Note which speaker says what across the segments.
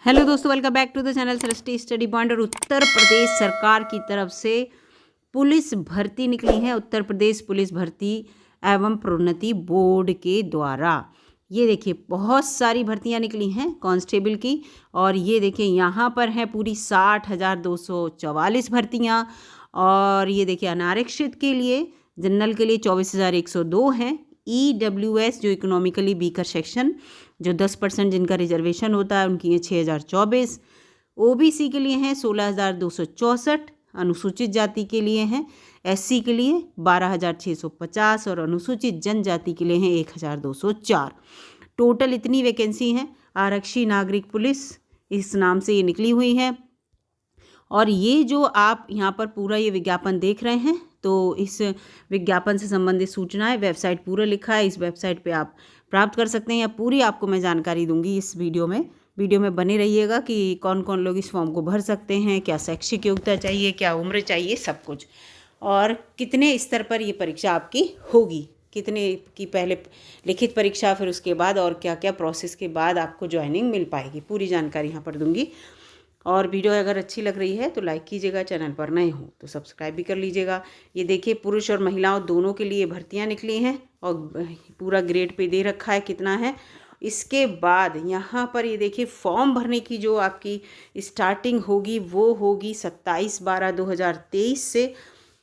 Speaker 1: Hello दोस्तों, welcome back to the channel Srishti study point. और उत्तर प्रदेश सरकार की तरफ से पुलिस भर्ती निकली है। उत्तर प्रदेश पुलिस भर्ती एवं प्रोन्नति बोर्ड के द्वारा ये देखिए बहुत सारी भर्तियां निकली हैं कांस्टेबल की। और ये देखिए यहाँ पर है पूरी 60,244 भर्तियां। और ये देखिए अनारक्षित के लिए, जनरल के लिए 24,102 हैं। EWS जो इकोनॉमिकली वीकर सेक्शन, जो 10% जिनका रिजर्वेशन होता है, उनकी ये 6,024। OBC के लिए हैं 16,264। अनुसूचित जाति के लिए हैं, SC के लिए 12,650 और अनुसूचित जनजाति के लिए हैं 1,204। टोटल इतनी वैकेंसी हैं। आरक्षी नागरिक पुलिस इस नाम से ये निकली हुई है। और ये जो आप यहाँ पर पूरा ये विज्ञापन देख रहे हैं, तो इस विज्ञापन से संबंधित सूचनाएं वेबसाइट पूरा लिखा है, इस वेबसाइट पे आप प्राप्त कर सकते हैं। या पूरी आपको मैं जानकारी दूंगी इस वीडियो में बने रहिएगा कि कौन कौन लोग इस फॉर्म को भर सकते हैं, क्या शैक्षिक योग्यता चाहिए, क्या उम्र चाहिए, सब कुछ। और कितने स्तर पर ये परीक्षा आपकी होगी, कितने की पहले लिखित परीक्षा, फिर उसके बाद और क्या क्या प्रोसेस के बाद आपको ज्वाइनिंग मिल पाएगी, पूरी जानकारी यहाँ पर दूंगी। और वीडियो अगर अच्छी लग रही है तो लाइक कीजिएगा, चैनल पर नए हो तो सब्सक्राइब भी कर लीजिएगा। ये देखिए पुरुष और महिलाओं दोनों के लिए भर्तियां निकली हैं और पूरा ग्रेड पे दे रखा है कितना है। इसके बाद यहाँ पर ये देखिए फॉर्म भरने की जो आपकी स्टार्टिंग होगी वो होगी 27/12/2023 से।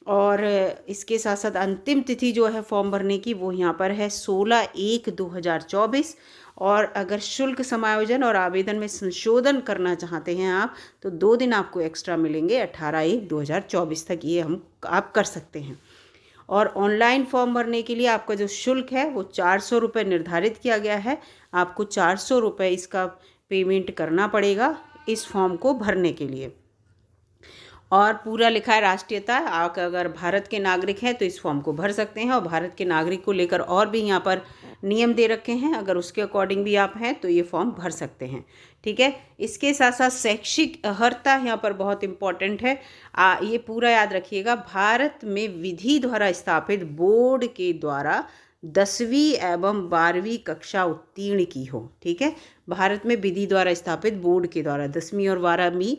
Speaker 1: और इसके साथ साथ अंतिम तिथि जो है फॉर्म भरने की वो यहाँ पर है 16/1/2024। और अगर शुल्क समायोजन और आवेदन में संशोधन करना चाहते हैं आप, तो 2 दिन आपको एक्स्ट्रा मिलेंगे 18/1/2024 तक, ये आप कर सकते हैं। और ऑनलाइन फॉर्म भरने के लिए आपका जो शुल्क है वो 400 रुपये निर्धारित किया गया है। आपको 400 रुपये इसका पेमेंट करना पड़ेगा इस फॉर्म को भरने के लिए। और पूरा लिखा है राष्ट्रीयता, आप अगर भारत के नागरिक हैं तो इस फॉर्म को भर सकते हैं। और भारत के नागरिक को लेकर और भी यहाँ पर नियम दे रखे हैं, अगर उसके अकॉर्डिंग भी आप हैं तो ये फॉर्म भर सकते हैं। ठीक है, इसके साथ साथ शैक्षिक अर्हता यहाँ पर बहुत इम्पॉर्टेंट है। ये पूरा याद रखिएगा, भारत में विधि द्वारा स्थापित बोर्ड के द्वारा 10वीं एवं 12वीं कक्षा उत्तीर्ण की हो। ठीक है, भारत में विधि द्वारा स्थापित बोर्ड के द्वारा 10वीं और 12वीं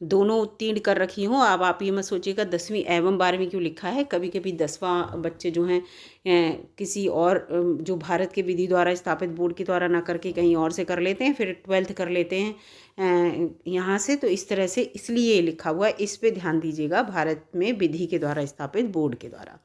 Speaker 1: दोनों उत्तीर्ण कर रखी हूँ। अब आप ये मत सोचिएगा 10वीं एवं 12वीं क्यों लिखा है। कभी कभी 10वां बच्चे जो हैं किसी और जो भारत के विधि द्वारा स्थापित बोर्ड के द्वारा ना करके कहीं और से कर लेते हैं, फिर 12th कर लेते हैं यहाँ से। तो इस तरह से इसलिए लिखा हुआ है, इस पे ध्यान दीजिएगा। भारत में विधि के द्वारा स्थापित बोर्ड के द्वारा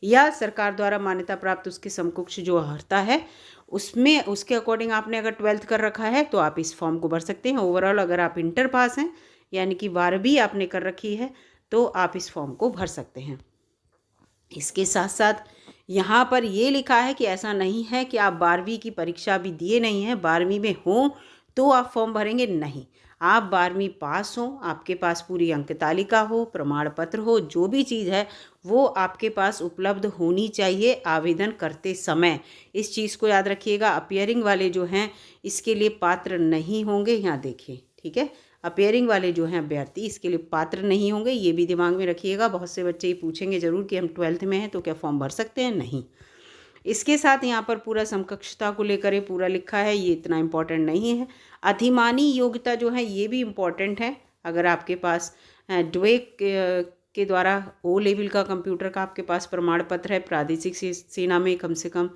Speaker 1: या सरकार द्वारा मान्यता प्राप्त उसके समकक्ष जो अर्हता है उसमें, उसके अकॉर्डिंग आपने अगर 12th कर रखा है तो आप इस फॉर्म को भर सकते हैं। ओवरऑल अगर आप इंटर पास हैं यानी कि 12वीं आपने कर रखी है तो आप इस फॉर्म को भर सकते हैं। इसके साथ साथ यहाँ पर ये लिखा है कि ऐसा नहीं है कि आप 12वीं की परीक्षा भी दिए नहीं हैं, 12वीं में हो तो आप फॉर्म भरेंगे, नहीं। आप 12वीं पास हो, आपके पास पूरी अंक तालिका हो, प्रमाण पत्र हो, जो भी चीज़ है वो आपके पास उपलब्ध होनी चाहिए आवेदन करते समय। इस चीज़ को याद रखिएगा। अपियरिंग वाले जो हैं इसके लिए पात्र नहीं होंगे, यहाँ देखिए। ठीक है, अपेयरिंग वाले जो हैं अभ्यर्थी इसके लिए पात्र नहीं होंगे, ये भी दिमाग में रखिएगा। बहुत से बच्चे ये पूछेंगे ज़रूर कि हम 12th में हैं तो क्या फॉर्म भर सकते हैं, नहीं। इसके साथ यहाँ पर पूरा समकक्षता को लेकर पूरा लिखा है, ये इतना इम्पॉर्टेंट नहीं है। अधिमानी योग्यता जो है ये भी इम्पॉर्टेंट है। अगर आपके पास ड्वेक के द्वारा O लेवल का कंप्यूटर का आपके पास प्रमाण पत्र है, प्रादेशिक सेना में कम से कम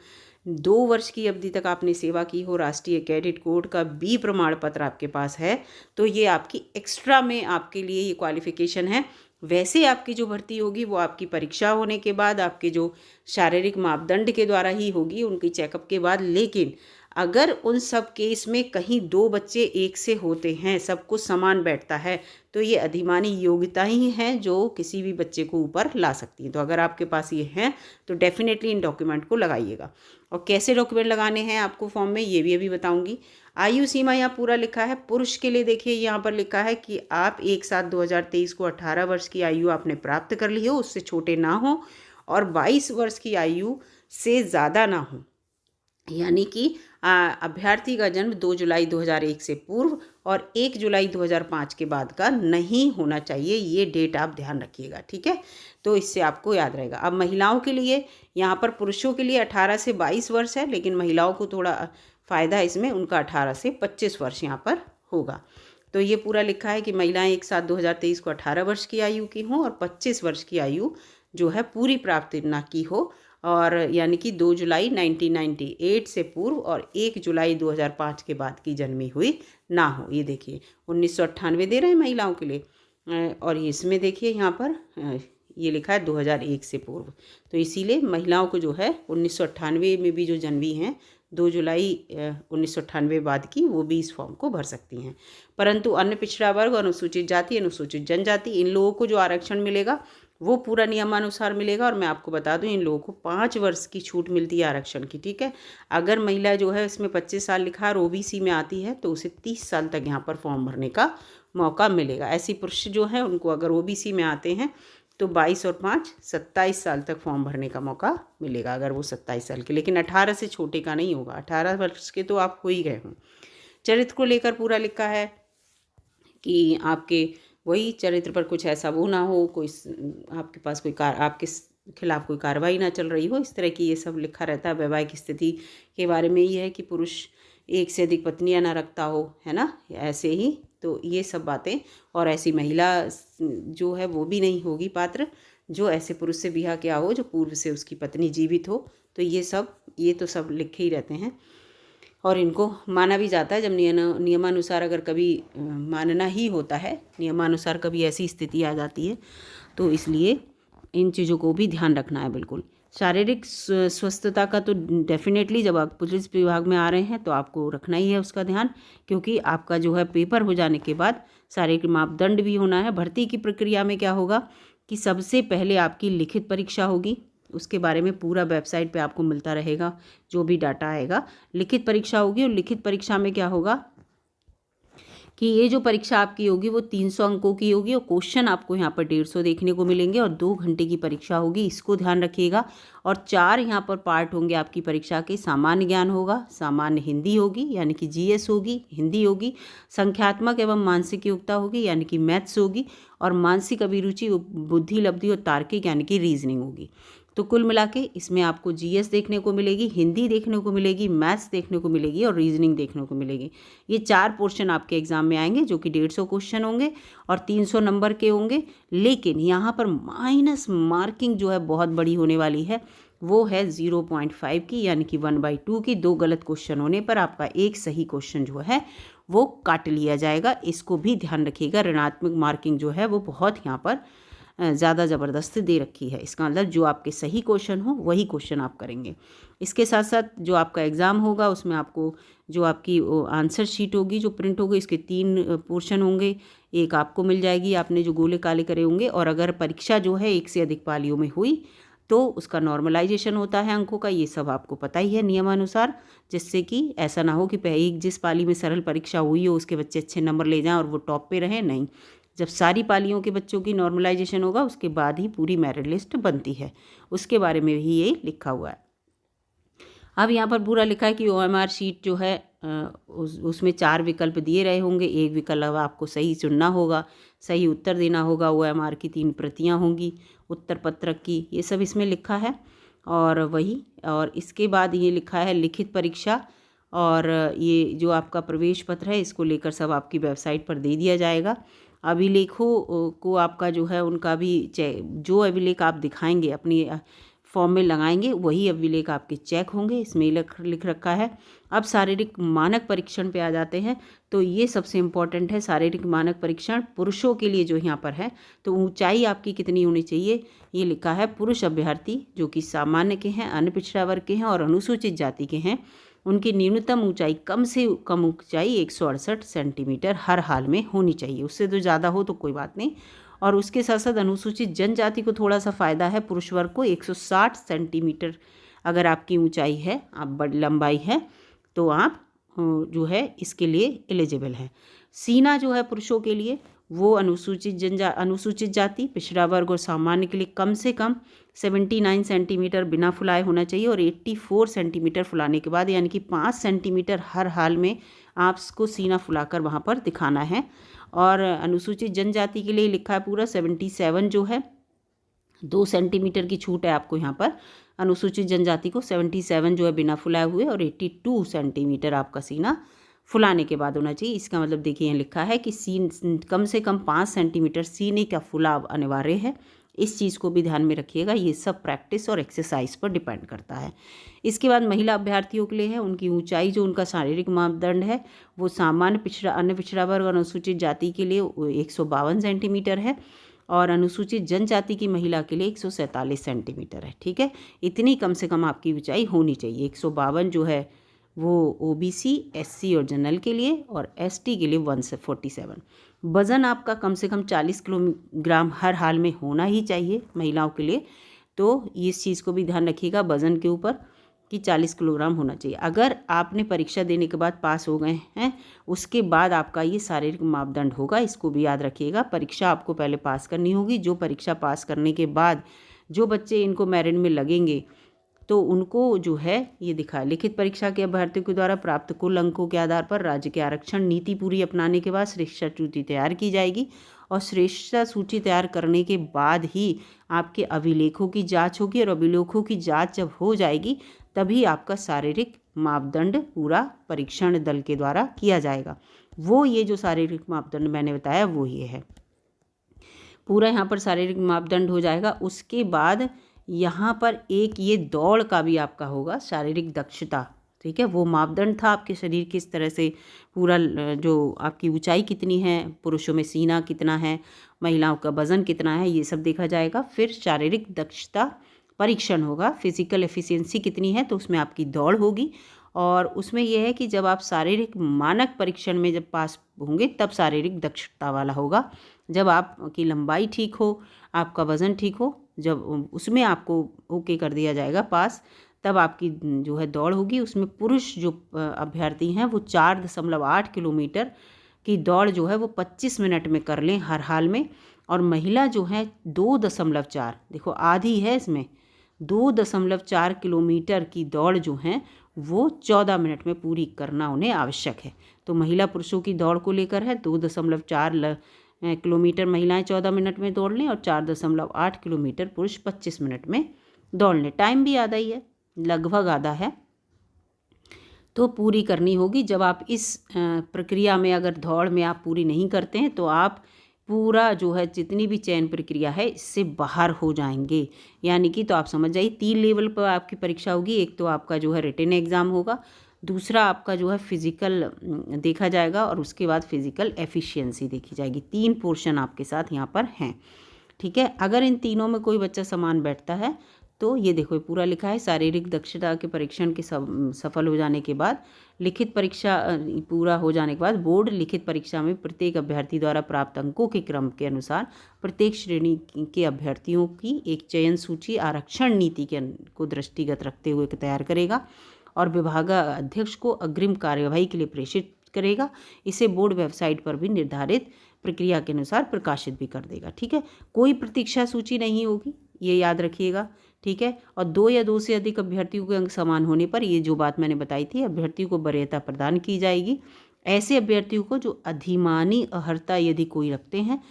Speaker 1: 2 वर्ष की अवधि तक आपने सेवा की हो, राष्ट्रीय कैडेट कोड का B प्रमाण पत्र आपके पास है, तो ये आपकी एक्स्ट्रा में आपके लिए ये क्वालिफिकेशन है। वैसे आपकी जो भर्ती होगी वो आपकी परीक्षा होने के बाद, आपके जो शारीरिक मापदंड के द्वारा ही होगी, उनकी चेकअप के बाद। लेकिन अगर उन सब केस में कहीं 2 बच्चे एक से होते हैं, सब कुछ समान बैठता है, तो ये अधिमानी योग्यता ही है जो किसी भी बच्चे को ऊपर ला सकती है। तो अगर आपके पास ये हैं तो डेफिनेटली इन डॉक्यूमेंट को लगाइएगा। और कैसे डॉक्यूमेंट लगाने हैं आपको फॉर्म में ये भी अभी बताऊंगी। आयु सीमा यहाँ पूरा लिखा है। पुरुष के लिए देखिए यहाँ पर लिखा है कि आप 1/7/2023 को 18 वर्ष की आयु आपने प्राप्त कर ली हो, उससे छोटे ना हो, और 22 वर्ष की आयु से ज़्यादा ना हो। यानी कि अभ्यर्थी का जन्म 2 जुलाई 2001 से पूर्व और 1 जुलाई 2005 के बाद का नहीं होना चाहिए। ये डेट आप ध्यान रखिएगा। ठीक है, तो इससे आपको याद रहेगा। अब महिलाओं के लिए यहाँ पर, पुरुषों के लिए 18 से 22 वर्ष है, लेकिन महिलाओं को थोड़ा फ़ायदा है इसमें, उनका 18 से 25 वर्ष यहाँ पर होगा। तो ये पूरा लिखा है कि महिलाएं एक साथ 2023 को 18 वर्ष की आयु की हों और 25 वर्ष की आयु जो है पूरी प्राप्त ना की हो, और यानी कि 2 जुलाई 1998 से पूर्व और 1 जुलाई 2005 के बाद की जन्मी हुई ना हो। ये देखिए 1998 दे रहे हैं महिलाओं के लिए, और इसमें देखिए यहाँ पर ये लिखा है 2001 से पूर्व। तो इसीलिए महिलाओं को जो है 1998 में भी जो जन्मी हैं 2 जुलाई 1998 बाद की, वो भी इस फॉर्म को भर सकती हैं। परंतु अन्य पिछड़ा वर्ग, अनुसूचित जाति, अनुसूचित जनजाति, इन लोगों को जो आरक्षण मिलेगा वो पूरा नियमानुसार मिलेगा। और मैं आपको बता दूं इन लोगों को 5 वर्ष की छूट मिलती है आरक्षण की, ठीक है। अगर महिला जो है इसमें 25 साल लिखा है और ओबीसी में आती है तो उसे 30 साल तक यहाँ पर फॉर्म भरने का मौका मिलेगा। ऐसी पुरुष जो है उनको अगर ओबीसी में आते हैं तो 22 और 5 27 साल तक फॉर्म भरने का मौका मिलेगा, अगर वो 27 साल के, लेकिन 18 से छोटे का नहीं होगा। 18 वर्ष के तो आप हो ही गए हों। चरित्र को लेकर पूरा लिखा है कि आपके वही चरित्र पर कुछ ऐसा वो ना हो, कोई आपके पास कोई आपके खिलाफ कोई कार्रवाई ना चल रही हो, इस तरह की ये सब लिखा रहता है। वैवाहिक स्थिति के बारे में ये है कि पुरुष एक से अधिक पत्नियां ना रखता हो, है ना, ऐसे ही। तो ये सब बातें, और ऐसी महिला जो है वो भी नहीं होगी पात्र जो ऐसे पुरुष से ब्याह किया हो जो पूर्व से उसकी पत्नी जीवित हो। तो ये तो सब लिखे ही रहते हैं, और इनको माना भी जाता है जब नियमानुसार, अगर कभी मानना ही होता है, नियमानुसार कभी ऐसी स्थिति आ जाती है, तो इसलिए इन चीज़ों को भी ध्यान रखना है बिल्कुल। शारीरिक स्वस्थता का तो डेफिनेटली जब आप पुलिस विभाग में आ रहे हैं तो आपको रखना ही है उसका ध्यान, क्योंकि आपका जो है पेपर हो जाने के बाद शारीरिक मापदंड भी होना है। भर्ती की प्रक्रिया में क्या होगा कि सबसे पहले आपकी लिखित परीक्षा होगी, उसके बारे में पूरा वेबसाइट पे आपको मिलता रहेगा जो भी डाटा आएगा। लिखित परीक्षा होगी, और लिखित परीक्षा में क्या होगा कि ये जो परीक्षा आपकी होगी वो 300 अंकों की होगी, और क्वेश्चन आपको यहाँ पर 150 देखने को मिलेंगे, और 2 घंटे की परीक्षा होगी, इसको ध्यान रखिएगा। और 4 यहाँ पर पार्ट होंगे आपकी परीक्षा के। सामान्य ज्ञान होगा, सामान्य हिंदी होगी यानी कि जीएस होगी, हिंदी होगी, संख्यात्मक एवं मानसिक योग्यता होगी यानी कि मैथ्स होगी, और मानसिक अभिरुचि, बुद्धि लब्धि और तार्किक यानी कि रीजनिंग होगी। तो कुल मिला के इसमें आपको जीएस देखने को मिलेगी, हिंदी देखने को मिलेगी, मैथ्स देखने को मिलेगी और रीजनिंग देखने को मिलेगी। ये 4 पोर्शन आपके एग्जाम में आएंगे जो कि 150 क्वेश्चन होंगे और 300 नंबर के होंगे। लेकिन यहाँ पर माइनस मार्किंग जो है बहुत बड़ी होने वाली है, वो है 0.5 की, यानी कि 1/2 की। 2 गलत क्वेश्चन होने पर आपका एक सही क्वेश्चन जो है वो काट लिया जाएगा। इसको भी ध्यान रखिएगा। ऋणात्मक मार्किंग जो है वो बहुत यहाँ पर ज़्यादा ज़बरदस्त दे रखी है। इसका मतलब जो आपके सही क्वेश्चन हो वही क्वेश्चन आप करेंगे। इसके साथ साथ जो आपका एग्ज़ाम होगा उसमें आपको जो आपकी आंसर शीट होगी जो प्रिंट होगी, इसके 3 पोर्शन होंगे। एक आपको मिल जाएगी, आपने जो गोले काले करे होंगे, और अगर परीक्षा जो है 1 से अधिक पालियों में हुई तो उसका नॉर्मलाइजेशन होता है अंकों का। ये सब आपको पता ही है नियमानुसार, जिससे कि ऐसा ना हो कि जिस पाली में सरल परीक्षा हुई हो उसके बच्चे अच्छे नंबर ले जाएं और वो टॉप पे रहें। नहीं, जब सारी पालियों के बच्चों की नॉर्मलाइजेशन होगा उसके बाद ही पूरी मेरिट लिस्ट बनती है। उसके बारे में भी ये लिखा हुआ है। अब यहाँ पर पूरा लिखा है कि OMR शीट जो है उसमें 4 विकल्प दिए रहे होंगे। एक विकल्प आपको सही चुनना होगा, सही उत्तर देना होगा। OMR की 3 प्रतियाँ होंगी उत्तर पत्रक की, ये सब इसमें लिखा है। और इसके बाद ये लिखा है लिखित परीक्षा, और ये जो आपका प्रवेश पत्र है इसको लेकर सब आपकी वेबसाइट पर दे दिया जाएगा। अभिलेखों को आपका जो है उनका भी जो अभिलेख आप दिखाएंगे अपनी फॉर्म में लगाएंगे वही अभिलेख आपके चेक होंगे, इसमें लिख रखा है। अब शारीरिक मानक परीक्षण पे आ जाते हैं। तो ये सबसे इम्पॉर्टेंट है शारीरिक मानक परीक्षण पुरुषों के लिए जो यहाँ पर है। तो ऊंचाई आपकी कितनी होनी चाहिए, ये लिखा है पुरुष अभ्यर्थी जो कि सामान्य के हैं, अन्य पिछड़ा वर्ग के हैं और अनुसूचित जाति के हैं, उनकी न्यूनतम ऊंचाई कम से कम ऊंचाई 168 सेंटीमीटर हर हाल में होनी चाहिए। उससे तो ज़्यादा हो तो कोई बात नहीं। और उसके साथ साथ अनुसूचित जनजाति को थोड़ा सा फ़ायदा है, पुरुष वर्ग को 160 सेंटीमीटर अगर आपकी ऊंचाई है, आप लंबाई है, तो आप जो है इसके लिए एलिजिबल हैं। सीना जो है पुरुषों के लिए वो अनुसूचित जाति, पिछड़ा वर्ग और सामान्य के लिए कम से कम 79 सेंटीमीटर बिना फुलाए होना चाहिए, और 84 सेंटीमीटर फुलाने के बाद, यानी कि 5 सेंटीमीटर हर हाल में आपको सीना फुलाकर वहाँ पर दिखाना है। और अनुसूचित जनजाति के लिए लिखा है पूरा 77 जो है 2 सेंटीमीटर की छूट है आपको यहाँ पर। अनुसूचित जनजाति को 77 जो है बिना फुलाए हुए, और 82 सेंटीमीटर आपका सीना फुलाने के बाद होना चाहिए। इसका मतलब देखिए यहाँ लिखा है कि कम से कम 5 सेंटीमीटर सीने का फुलाव अनिवार्य है। इस चीज़ को भी ध्यान में रखिएगा। ये सब प्रैक्टिस और एक्सरसाइज पर डिपेंड करता है। इसके बाद महिला अभ्यर्थियों के लिए है, उनकी ऊंचाई जो उनका शारीरिक मापदंड है वो सामान्य पिछड़ा, अन्य पिछड़ा वर्ग और अनुसूचित जाति के लिए 152 सेंटीमीटर है और अनुसूचित जनजाति की महिला के लिए 147 सेंटीमीटर है। ठीक है, इतनी कम से कम आपकी ऊंचाई होनी चाहिए। 152 जो है वो ओबीसी, एससी और जनरल के लिए, और एसटी के लिए 147। वज़न आपका कम से कम 40 किलोग्राम हर हाल में होना ही चाहिए महिलाओं के लिए। तो इस चीज़ को भी ध्यान रखिएगा वज़न के ऊपर कि 40 किलोग्राम होना चाहिए। अगर आपने परीक्षा देने के बाद पास हो गए हैं, उसके बाद आपका ये शारीरिक मापदंड होगा। इसको भी याद रखिएगा। परीक्षा आपको पहले पास करनी होगी। जो परीक्षा पास करने के बाद जो बच्चे इनको मेरिट में लगेंगे तो उनको जो है ये दिखा, लिखित परीक्षा के अभ्यर्थियों के द्वारा प्राप्त कुल अंकों के आधार पर राज्य के आरक्षण नीति पूरी अपनाने के बाद श्रेष्ठता सूची तैयार की जाएगी और श्रेष्ठता सूची तैयार करने के बाद ही आपके अभिलेखों की जांच होगी और अभिलेखों की जांच जब हो जाएगी तभी आपका शारीरिक मापदंड पूरा परीक्षण दल के द्वारा किया जाएगा। वो ये जो शारीरिक मापदंड मैंने बताया वो ये है, पूरा यहाँ पर शारीरिक मापदंड हो जाएगा। उसके बाद यहाँ पर एक ये दौड़ का भी आपका होगा, शारीरिक दक्षता। ठीक है, वो मापदंड था आपके शरीर किस तरह से पूरा, जो आपकी ऊंचाई कितनी है, पुरुषों में सीना कितना है, महिलाओं का वजन कितना है, ये सब देखा जाएगा। फिर शारीरिक दक्षता परीक्षण होगा, फिजिकल एफिशिएंसी कितनी है, तो उसमें आपकी दौड़ होगी। और उसमें यह है कि जब आप शारीरिक मानक परीक्षण में जब पास होंगे तब शारीरिक दक्षता वाला होगा। जब आपकी लंबाई ठीक हो, आपका वज़न ठीक हो, जब उसमें आपको ओके कर दिया जाएगा पास, तब आपकी जो है दौड़ होगी। उसमें पुरुष जो अभ्यर्थी हैं वो 4.8 किलोमीटर की दौड़ जो है वो 25 मिनट में कर लें हर हाल में, और महिला जो है 2.4, देखो आधी है इसमें, 2.4 किलोमीटर की दौड़ जो है वो 14 मिनट में पूरी करना उन्हें आवश्यक है। तो महिला पुरुषों की दौड़ को लेकर है 2.4 किलोमीटर महिलाएं 14 मिनट में दौड़ लें और 4.8 किलोमीटर पुरुष 25 मिनट में दौड़ लें। टाइम भी आधा ही है, लगभग आधा है, तो पूरी करनी होगी। जब आप इस प्रक्रिया में अगर दौड़ में आप पूरी नहीं करते हैं तो आप पूरा जो है जितनी भी चयन प्रक्रिया है इससे बाहर हो जाएंगे। यानी कि तो आप समझ जाइए 3 लेवल पर आपकी परीक्षा होगी। एक तो आपका जो है रिटन एग्ज़ाम होगा, दूसरा आपका जो है फिज़िकल देखा जाएगा और उसके बाद फिज़िकल एफिशिएंसी देखी जाएगी। 3 पोर्शन आपके साथ यहाँ पर हैं। ठीक है, अगर इन तीनों में कोई बच्चा समान बैठता है तो ये देखो पूरा लिखा है, शारीरिक दक्षता के परीक्षण के सफल हो जाने के बाद लिखित परीक्षा पूरा हो जाने के बाद बोर्ड लिखित परीक्षा में प्रत्येक अभ्यर्थी द्वारा प्राप्त अंकों के क्रम के अनुसार प्रत्येक श्रेणी के अभ्यर्थियों की एक चयन सूची आरक्षण नीति को दृष्टिगत रखते हुए तैयार करेगा और विभागाध्यक्ष को अग्रिम कार्यवाही के लिए प्रेषित करेगा। इसे बोर्ड वेबसाइट पर भी निर्धारित प्रक्रिया के अनुसार प्रकाशित भी कर देगा। ठीक है, कोई प्रतीक्षा सूची नहीं होगी, ये याद रखिएगा। ठीक है, और 2 या 2 से अधिक अभ्यर्थियों के अंक समान होने पर, ये जो बात मैंने बताई थी, अभ्यर्थियों को वरीयता प्रदान की जाएगी। ऐसे अभ्यर्थियों को जो अधिमानी अर्हता यदि कोई रखते हैं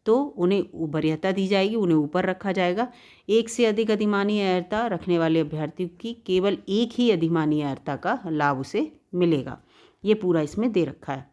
Speaker 1: तो उन्हें वरीयता दी जाएगी, उन्हें ऊपर रखा जाएगा। 1 से अधिक अधिमानी अर्हता रखने वाले अभ्यर्थियों की केवल एक ही अधिमानी अर्हता का लाभ उसे मिलेगा। ये पूरा इसमें दे रखा है।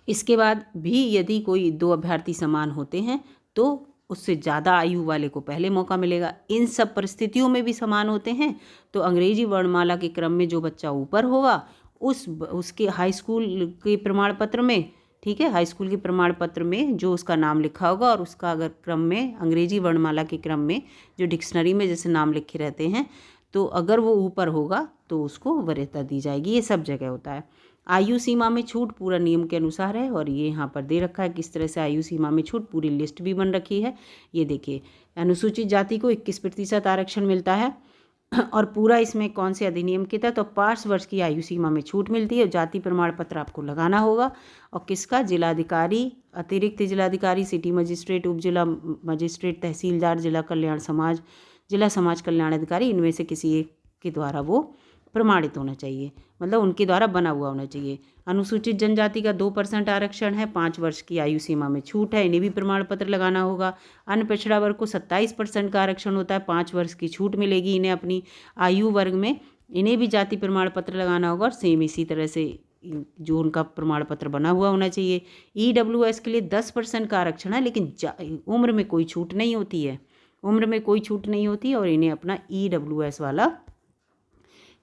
Speaker 1: इसके बाद भी यदि कोई 2 अभ्यर्थी समान होते हैं तो उससे ज़्यादा आयु वाले को पहले मौका मिलेगा। इन सब परिस्थितियों में भी समान होते हैं तो अंग्रेजी वर्णमाला के क्रम में जो बच्चा ऊपर होगा उसके हाई स्कूल के प्रमाण पत्र में, ठीक है, हाई स्कूल के प्रमाण पत्र में जो उसका नाम लिखा होगा और उसका अगर क्रम में अंग्रेजी वर्णमाला के क्रम में जो डिक्शनरी में जैसे नाम लिखे रहते हैं तो अगर वो ऊपर होगा तो उसको वरीयता दी जाएगी। ये सब जगह होता है। आयु सीमा में छूट पूरा नियम के अनुसार है और ये यहाँ पर दे रखा है किस तरह से आयु सीमा में छूट, पूरी लिस्ट भी बन रखी है। ये देखिए, अनुसूचित जाति को 21% आरक्षण मिलता है और पूरा इसमें कौन से अधिनियम के तहत, तो 5 वर्ष की आयु सीमा में छूट मिलती है। जाति प्रमाण पत्र आपको लगाना होगा और किसका, जिलाधिकारी, अतिरिक्त जिलाधिकारी, सिटी मजिस्ट्रेट, उप जिला मजिस्ट्रेट, तहसीलदार, जिला समाज कल्याण अधिकारी, इनमें से किसी एक के द्वारा वो प्रमाणित होना चाहिए, मतलब उनके द्वारा बना हुआ होना चाहिए। अनुसूचित जनजाति का 2% आरक्षण है, 5 वर्ष की आयु सीमा में छूट है, इन्हें भी प्रमाण पत्र लगाना होगा। अन्य पिछड़ा वर्ग को 27% का आरक्षण होता है, 5 वर्ष की छूट मिलेगी इन्हें अपनी आयु वर्ग में, इन्हें भी जाति प्रमाण पत्र लगाना होगा और सेम इसी तरह से जो उनका प्रमाण पत्र बना हुआ होना चाहिए। EWS के लिए 10% का आरक्षण है, लेकिन उम्र में कोई छूट नहीं होती है, उम्र में कोई छूट नहीं होती और इन्हें अपना EWS वाला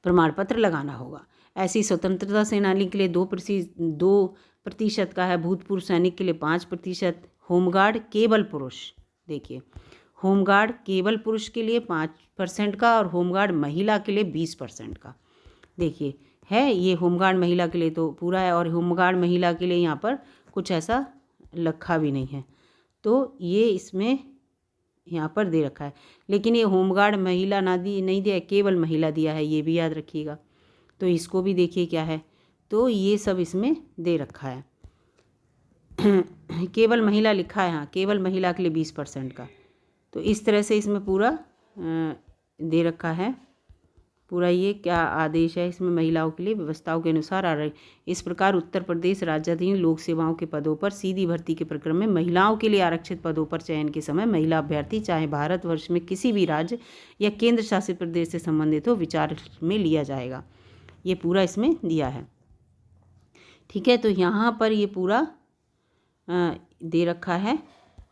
Speaker 1: प्रमाण पत्र लगाना होगा। ऐसी स्वतंत्रता सेनानी के लिए 2% का है, भूतपूर्व सैनिक के लिए 5%, होमगार्ड केवल पुरुष, देखिए होमगार्ड केवल पुरुष के लिए 5% का और होमगार्ड महिला के लिए 20% का, देखिए है ये होमगार्ड महिला के लिए तो पूरा है, और होमगार्ड महिला के लिए यहाँ पर कुछ ऐसा लिखा भी नहीं है, तो ये इसमें यहाँ पर दे रखा है, लेकिन ये होमगार्ड महिला नहीं दिया है, केवल महिला दिया है, ये भी याद रखिएगा। तो इसको भी देखिए क्या है, तो ये सब इसमें दे रखा है केवल महिला लिखा है, हाँ केवल महिला के लिए 20% का। तो इस तरह से इसमें पूरा दे रखा है, पूरा ये क्या आदेश है इसमें महिलाओं के लिए व्यवस्थाओं के अनुसार आ रहा है। इस प्रकार उत्तर प्रदेश राज्याधीन लोक सेवाओं के पदों पर सीधी भर्ती के प्रक्रम में महिलाओं के लिए आरक्षित पदों पर चयन के समय महिला अभ्यर्थी चाहे भारतवर्ष में किसी भी राज्य या केंद्र शासित प्रदेश से संबंधित हो विचार में लिया जाएगा। ये पूरा इसमें दिया है, ठीक है। तो यहाँ पर ये पूरा दे रखा है,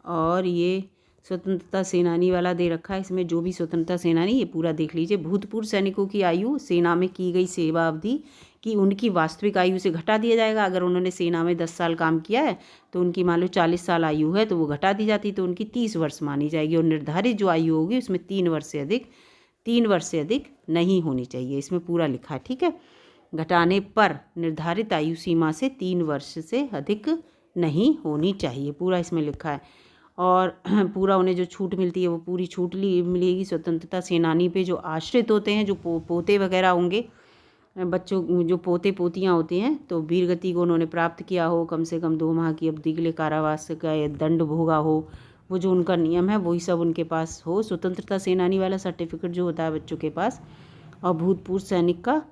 Speaker 1: और ये स्वतंत्रता सेनानी वाला दे रखा है, इसमें जो भी स्वतंत्रता सेनानी, ये पूरा देख लीजिए। भूतपूर्व सैनिकों की आयु सेना में की गई सेवा अवधि की उनकी वास्तविक आयु से घटा दिया जाएगा। अगर उन्होंने सेना में 10 साल काम किया है तो उनकी मान लो 40 साल आयु है तो वो घटा दी जाती, तो उनकी 30 वर्ष मानी जाएगी, और निर्धारित जो आयु होगी उसमें 3 वर्ष से अधिक नहीं होनी चाहिए, इसमें पूरा लिखा है, ठीक है। घटाने पर निर्धारित आयु सीमा से 3 वर्ष से अधिक नहीं होनी चाहिए, पूरा इसमें लिखा है। और पूरा उन्हें जो छूट मिलती है वो पूरी छूट मिलेगी। स्वतंत्रता सेनानी पे जो आश्रित होते हैं, जो पोते वगैरह होंगे, बच्चों जो पोते पोतियाँ होती हैं, तो वीरगति को उन्होंने प्राप्त किया हो, कम से कम 2 माह की अवधि के लिए कारावास का दंड भोगा हो, वो जो उनका नियम है वही सब उनके पास हो। स्वतंत्रता सेनानी वाला सर्टिफिकेट जो होता है बच्चों के पास, और भूतपूर्व सैनिक का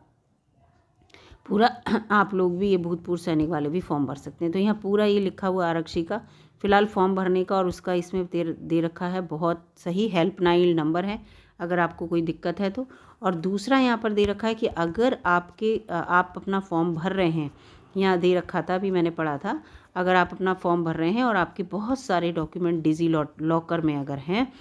Speaker 1: पूरा, आप लोग भी ये भूतपूर्व सैनिक वाले भी फॉर्म भर सकते हैं। तो यहाँ पूरा ये लिखा हुआ आरक्षी का फ़िलहाल फॉर्म भरने का, और उसका इसमें दे रखा है बहुत सही हेल्पलाइन नंबर है अगर आपको कोई दिक्कत है तो। और दूसरा यहाँ पर दे रखा है कि अगर आप अपना फॉर्म भर रहे हैं, यहाँ दे रखा था अभी मैंने पढ़ा था, अगर आप अपना फॉर्म भर रहे हैं और आपके बहुत सारे डॉक्यूमेंट डिजी लॉकर में अगर हैं,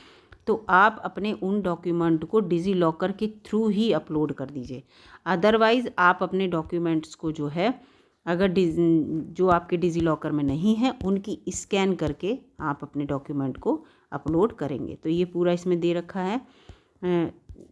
Speaker 1: तो आप अपने उन डॉक्यूमेंट को डिजी लॉकर के थ्रू ही अपलोड कर दीजिए। अदरवाइज़ आप अपने डॉक्यूमेंट्स को जो है, अगर जो आपके डिजी लॉकर में नहीं है उनकी स्कैन करके आप अपने डॉक्यूमेंट को अपलोड करेंगे। तो ये पूरा इसमें दे रखा है,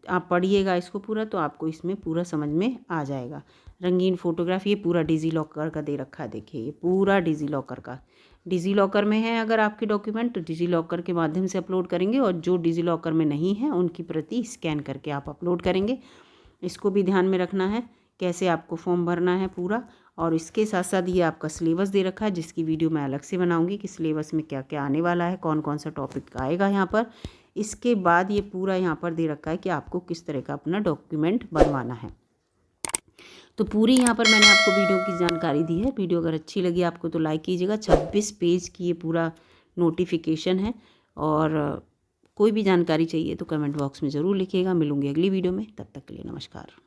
Speaker 1: आप पढ़िएगा इसको पूरा, तो आपको इसमें पूरा समझ में आ जाएगा। रंगीन फोटोग्राफ, ये पूरा डिजी लॉकर का दे रखा है, देखिए ये पूरा डिजी लॉकर का, डिजी लॉकर में है अगर आपके डॉक्यूमेंट तो डिजी लॉकर के माध्यम से अपलोड करेंगे, और जो डिजी लॉकर में नहीं है उनकी प्रति स्कैन करके आप अपलोड करेंगे। इसको भी ध्यान में रखना है कैसे आपको फॉर्म भरना है पूरा। और इसके साथ साथ ये आपका सिलेबस दे रखा है, जिसकी वीडियो मैं अलग से बनाऊंगी कि सिलेबस में क्या क्या आने वाला है, कौन कौन सा टॉपिक आएगा यहाँ पर। इसके बाद ये पूरा यहाँ पर दे रखा है कि आपको किस तरह का अपना डॉक्यूमेंट बनवाना है। तो पूरी यहाँ पर मैंने आपको वीडियो की जानकारी दी है। वीडियो अगर अच्छी लगी आपको तो लाइक कीजिएगा। 26 पेज की ये पूरा नोटिफिकेशन है, और कोई भी जानकारी चाहिए तो कमेंट बॉक्स में ज़रूर लिखिएगा। मिलूंगी अगली वीडियो में, तब तक के लिए नमस्कार।